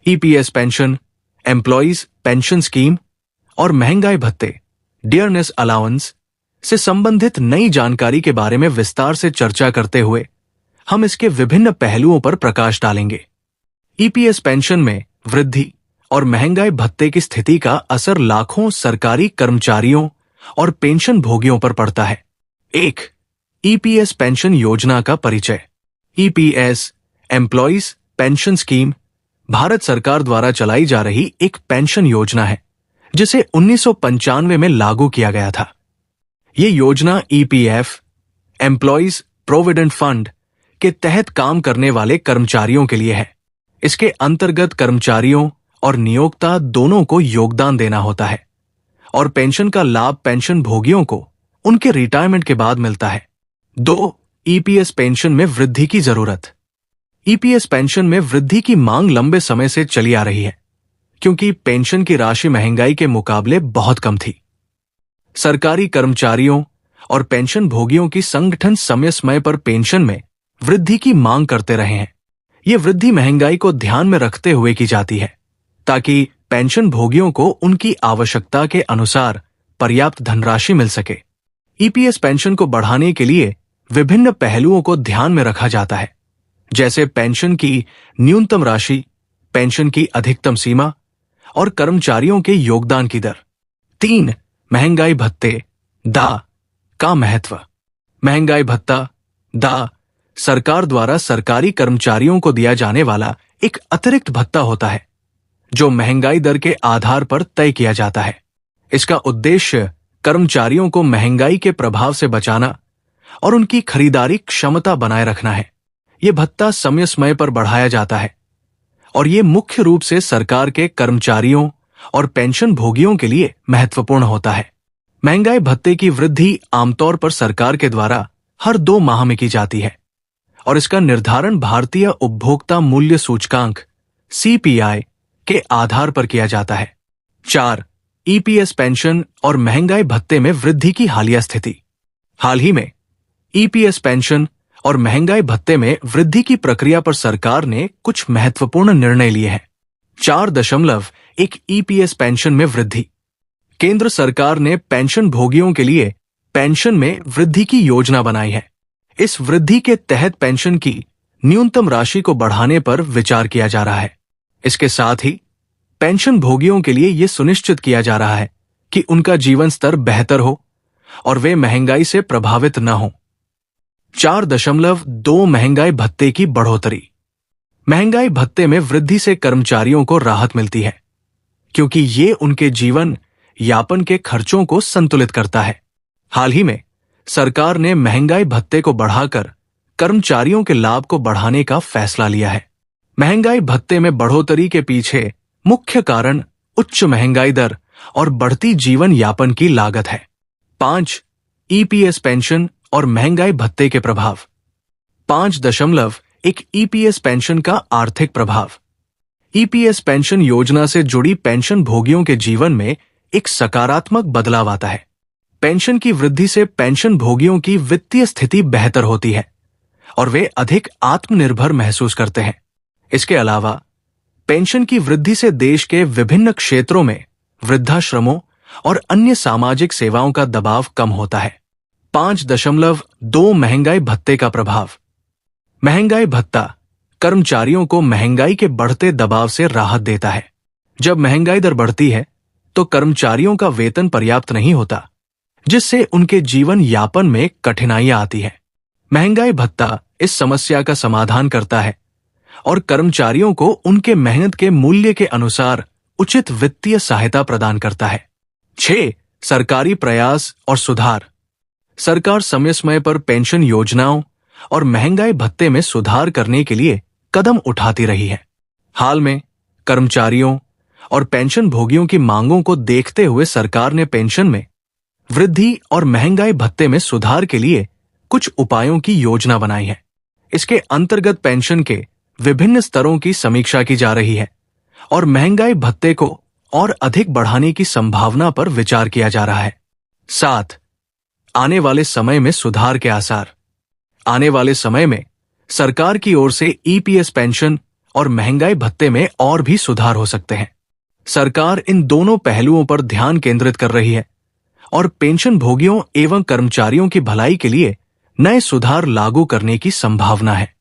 EPS pension, employees pension scheme और महंगाई भत्ते, डियरनेस अलाउंस से संबंधित नई जानकारी के बारे में विस्तार से चर्चा करते हुए हम इसके विभिन्न पहलुओं पर प्रकाश डालेंगे। ईपीएस पेंशन में वृद्धि और महंगाई भत्ते की स्थिति का असर लाखों सरकारी कर्मचारियों और पेंशन भोगियों पर पड़ता है। 1. ईपीएस पेंशन योजना का परिचय। EPS employees pension scheme Bharat सरकार द्वारा चलाई जा रही एक पेंशन योजना है जिसे 1995 में लागू किया गया था। ये योजना ईपीएफ एम्प्लॉइज प्रोविडेंट फंड के तहत काम करने वाले कर्मचारियों के लिए है। इसके अंतर्गत कर्मचारियों और नियोक्ता दोनों को योगदान देना होता है और पेंशन का लाभ पेंशन भोगियों को उनके रिटायरमेंट के बाद मिलता है। 2. ईपीएस पेंशन में वृद्धि की जरूरत। ईपीएस पेंशन में वृद्धि की मांग लंबे समय से चली आ रही है क्योंकि पेंशन की राशि महंगाई के मुकाबले बहुत कम थी। सरकारी कर्मचारियों और पेंशन भोगियों की संगठन समय समय पर पेंशन में वृद्धि की मांग करते रहे हैं। ये वृद्धि महंगाई को ध्यान में रखते हुए की जाती है ताकि पेंशन भोगियों को उनकी आवश्यकता के अनुसार पर्याप्त धनराशि मिल सके। ईपीएस पेंशन को बढ़ाने के लिए विभिन्न पहलुओं को ध्यान में रखा जाता है, जैसे पेंशन की न्यूनतम राशि, पेंशन की अधिकतम सीमा और कर्मचारियों के योगदान की दर। 3. महंगाई भत्ते दा का महत्व। महंगाई भत्ता दा सरकार द्वारा सरकारी कर्मचारियों को दिया जाने वाला एक अतिरिक्त भत्ता होता है जो महंगाई दर के आधार पर तय किया जाता है। इसका उद्देश्य कर्मचारियों को महंगाई के प्रभाव से बचाना और उनकी खरीदारी क्षमता बनाए रखना है। यह भत्ता समय समय पर बढ़ाया जाता है और ये मुख्य रूप से सरकार के कर्मचारियों और पेंशन भोगियों के लिए महत्वपूर्ण होता है। महंगाई भत्ते की वृद्धि आमतौर पर सरकार के द्वारा हर 2 माह में की जाती है और इसका निर्धारण भारतीय उपभोक्ता मूल्य सूचकांक सीपीआई के आधार पर किया जाता है। 4. ईपीएस पेंशन और महंगाई भत्ते में वृद्धि की हालिया स्थिति। हाल ही में ईपीएस पेंशन और महंगाई भत्ते में वृद्धि की प्रक्रिया पर सरकार ने कुछ महत्वपूर्ण निर्णय लिए हैं। 4.1 ईपीएस पेंशन में वृद्धि। केंद्र सरकार ने पेंशन भोगियों के लिए पेंशन में वृद्धि की योजना बनाई है। इस वृद्धि के तहत पेंशन की न्यूनतम राशि को बढ़ाने पर विचार किया जा रहा है। इसके साथ ही पेंशन भोगियों के लिए यह सुनिश्चित किया जा रहा है कि उनका जीवन स्तर बेहतर हो और वे महंगाई से प्रभावित न हों। 4.2 महंगाई भत्ते की बढ़ोतरी। महंगाई भत्ते में वृद्धि से कर्मचारियों को राहत मिलती है क्योंकि ये उनके जीवन यापन के खर्चों को संतुलित करता है। हाल ही में सरकार ने महंगाई भत्ते को बढ़ाकर कर्मचारियों के लाभ को बढ़ाने का फैसला लिया है। महंगाई भत्ते में बढ़ोतरी के पीछे मुख्य कारण उच्च महंगाई दर और बढ़ती जीवन यापन की लागत है। 5. ईपीएस पेंशन और महंगाई भत्ते के प्रभाव। 5.1 ईपीएस पेंशन का आर्थिक प्रभाव। ईपीएस पेंशन योजना से जुड़ी पेंशन भोगियों के जीवन में एक सकारात्मक बदलाव आता है। पेंशन की वृद्धि से पेंशन भोगियों की वित्तीय स्थिति बेहतर होती है और वे अधिक आत्मनिर्भर महसूस करते हैं। इसके अलावा पेंशन की वृद्धि से देश के विभिन्न क्षेत्रों में वृद्धाश्रमों और अन्य सामाजिक सेवाओं का दबाव कम होता है। 5.2 महंगाई भत्ते का प्रभाव। महंगाई भत्ता कर्मचारियों को महंगाई के बढ़ते दबाव से राहत देता है। जब महंगाई दर बढ़ती है तो कर्मचारियों का वेतन पर्याप्त नहीं होता, जिससे उनके जीवन यापन में कठिनाइयां आती है। महंगाई भत्ता इस समस्या का समाधान करता है और कर्मचारियों को उनके मेहनत के मूल्य के अनुसार उचित वित्तीय सहायता प्रदान करता है। 6. सरकारी प्रयास और सुधार। सरकार समय समय पर पेंशन योजनाओं और महंगाई भत्ते में सुधार करने के लिए कदम उठाती रही है। हाल में कर्मचारियों और पेंशन भोगियों की मांगों को देखते हुए सरकार ने पेंशन में वृद्धि और महंगाई भत्ते में सुधार के लिए कुछ उपायों की योजना बनाई है। इसके अंतर्गत पेंशन के विभिन्न स्तरों की समीक्षा की जा रही है और महंगाई भत्ते को और अधिक बढ़ाने की संभावना पर विचार किया जा रहा है। 7. आने वाले समय में सुधार के आसार। आने वाले समय में सरकार की ओर से ईपीएस पेंशन और महंगाई भत्ते में और भी सुधार हो सकते हैं। सरकार इन दोनों पहलुओं पर ध्यान केंद्रित कर रही है और पेंशन भोगियों एवं कर्मचारियों की भलाई के लिए नए सुधार लागू करने की संभावना है।